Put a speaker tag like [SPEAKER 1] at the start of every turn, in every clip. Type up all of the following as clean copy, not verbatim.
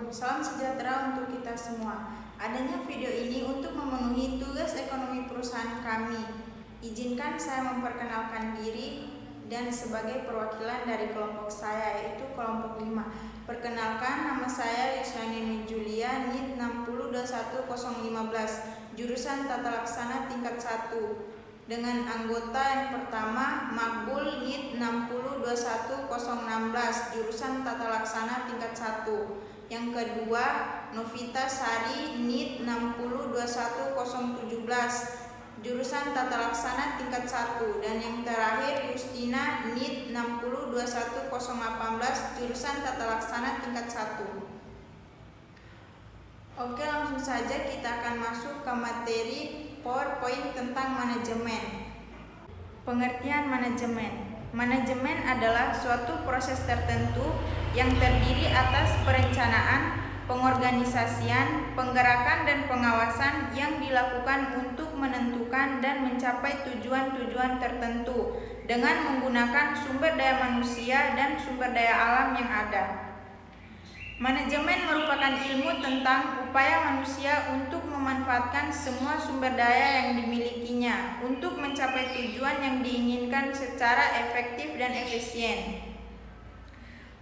[SPEAKER 1] Salam sejahtera untuk kita semua. Adanya video ini untuk memenuhi tugas ekonomi perusahaan kami. Izinkan saya memperkenalkan diri dan sebagai perwakilan dari kelompok saya, yaitu kelompok 5. Perkenalkan, nama saya Yusrani Julia, NIT 6021015, jurusan Tata Laksana tingkat 1. Dengan anggota yang pertama, Makbul NIT 6021016, jurusan Tata Laksana tingkat 1. Yang kedua, Novita Sari NIT 6021017, jurusan Tata Laksana tingkat 1. Dan yang terakhir, Justina NIT 6021018, jurusan Tata Laksana tingkat 1. Oke, langsung saja kita akan masuk ke materi PowerPoint tentang manajemen. Pengertian manajemen. Manajemen adalah suatu proses tertentu yang terdiri atas perencanaan, pengorganisasian, penggerakan, dan pengawasan yang dilakukan untuk menentukan dan mencapai tujuan-tujuan tertentu dengan menggunakan sumber daya manusia dan sumber daya alam yang ada. Manajemen merupakan ilmu tentang upaya manusia untuk memanfaatkan semua sumber daya yang dimilikinya untuk mencapai tujuan yang diinginkan secara efektif dan efisien.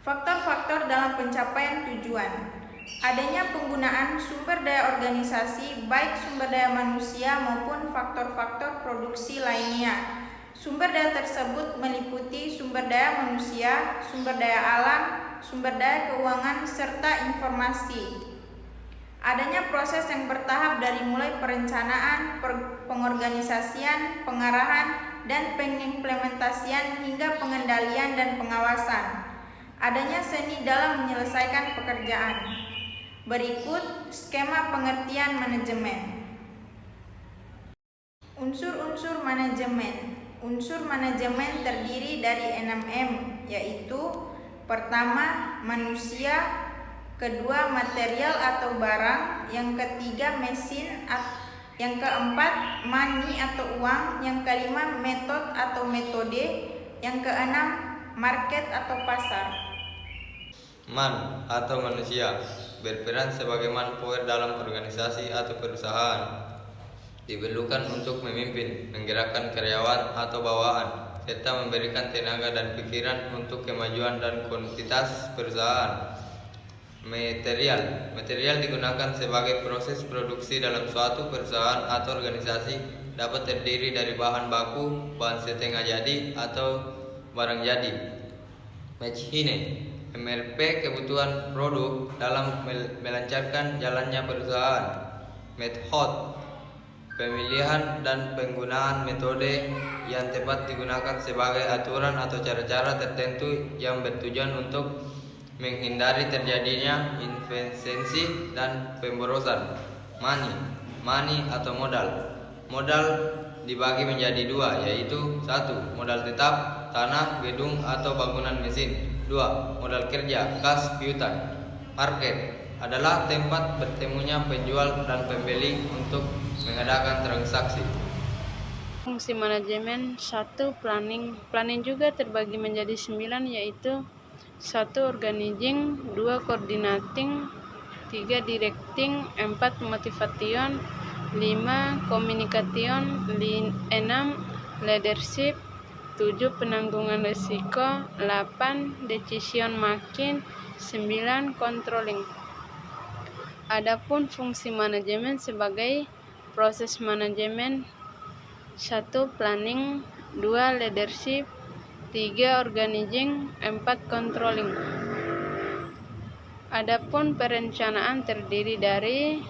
[SPEAKER 1] Faktor-faktor dalam pencapaian tujuan: adanya penggunaan sumber daya organisasi, baik sumber daya manusia maupun faktor-faktor produksi lainnya. Sumber daya tersebut meliputi sumber daya manusia, sumber daya alam, sumber daya keuangan, serta informasi. Adanya proses yang bertahap dari mulai perencanaan, pengorganisasian, pengarahan, dan pengimplementasian hingga pengendalian dan pengawasan. Adanya seni dalam menyelesaikan pekerjaan. Berikut skema pengertian manajemen. Unsur-unsur manajemen. Unsur manajemen terdiri dari 6M, yaitu pertama, manusia, kedua, material atau barang, yang ketiga, mesin, yang keempat, money atau uang, yang kelima, method atau metode, yang keenam, market atau pasar.
[SPEAKER 2] Man atau manusia berperan sebagai manpower dalam organisasi atau perusahaan. Diperlukan untuk memimpin, menggerakkan karyawan atau bawaan, serta memberikan tenaga dan pikiran untuk kemajuan dan kuantitas perusahaan. Material digunakan sebagai proses produksi dalam suatu perusahaan atau organisasi, dapat terdiri dari bahan baku, bahan setengah jadi, atau barang jadi. Machine, MRP, kebutuhan produk dalam melancarkan jalannya perusahaan. Method, pemilihan dan penggunaan metode yang tepat digunakan sebagai aturan atau cara-cara tertentu yang bertujuan untuk menghindari terjadinya inefisiensi dan pemborosan. Money atau modal. Modal dibagi menjadi dua, yaitu 1. Modal tetap, tanah, gedung atau bangunan mesin. 2. Modal kerja, kas, piutang. Market adalah tempat bertemunya penjual dan pembeli untuk mengadakan transaksi.
[SPEAKER 3] Fungsi manajemen. 1. Planning juga terbagi menjadi 9, yaitu 1. Organizing, 2. Coordinating, 3. Directing, 4. Motivation, 5. Communication, 6. Leadership, 7. Penanggungan risiko, 8. Decision making, 9. Controlling. Adapun fungsi manajemen sebagai proses manajemen: 1. Planning, 2. Leadership, 3. Organizing, 4. Controlling. Adapun perencanaan terdiri dari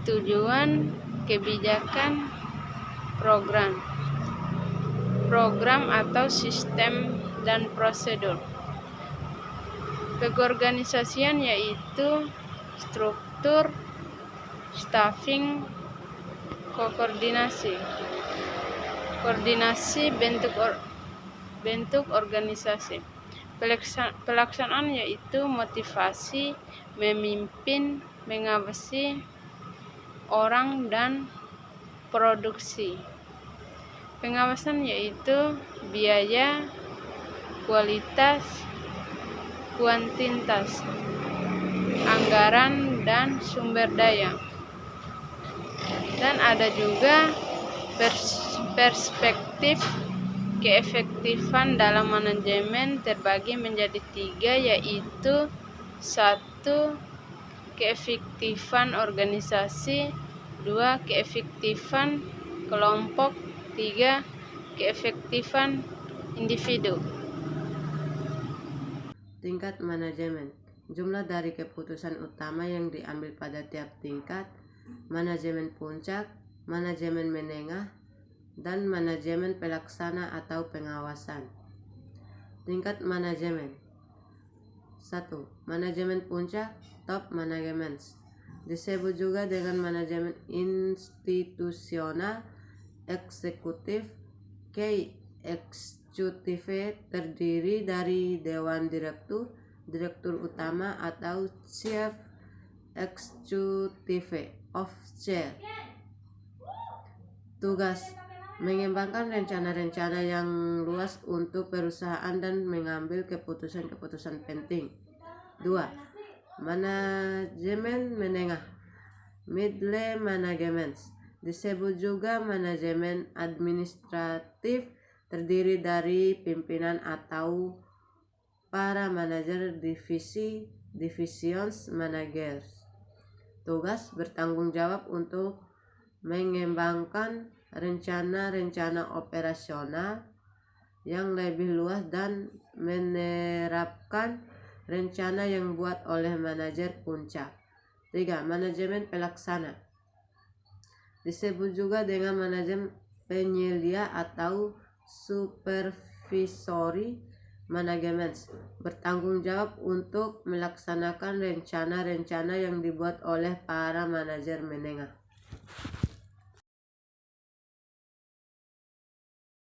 [SPEAKER 3] tujuan, kebijakan, program atau sistem, dan prosedur. Keorganisasian yaitu struktur, staffing, koordinasi. Koordinasi bentuk organisasi. Pelaksanaan yaitu motivasi, memimpin, mengawasi orang, dan produksi. Pengawasan yaitu biaya, kualitas, kuantitas, anggaran, dan sumber daya. Dan ada juga perspektif keefektifan dalam manajemen terbagi menjadi 3, yaitu 1. Keefektifan organisasi, 2. Keefektifan kelompok, 3. Keefektifan individu.
[SPEAKER 4] Tingkat manajemen. Jumlah dari keputusan utama yang diambil pada tiap tingkat, manajemen puncak, manajemen menengah, dan manajemen pelaksana atau pengawasan. Tingkat manajemen. 1. Manajemen puncak, top management. Disebut juga dengan manajemen institusional, eksekutif, key executive, terdiri dari dewan direktur, direktur utama atau chief executive officer. Tugas: mengembangkan rencana-rencana yang luas untuk perusahaan dan mengambil keputusan-keputusan penting. 2. Manajemen menengah, middle management. Disebut juga manajemen administratif, terdiri dari pimpinan atau para manajer divisi, divisions managers. Tugas: bertanggung jawab untuk mengembangkan rencana-rencana operasional yang lebih luas dan menerapkan rencana yang dibuat oleh manajer puncak. 3. Manajemen pelaksana. Disebut juga dengan manajemen penyelia atau supervisory management. Bertanggung jawab untuk melaksanakan rencana-rencana yang dibuat oleh para manajer menengah.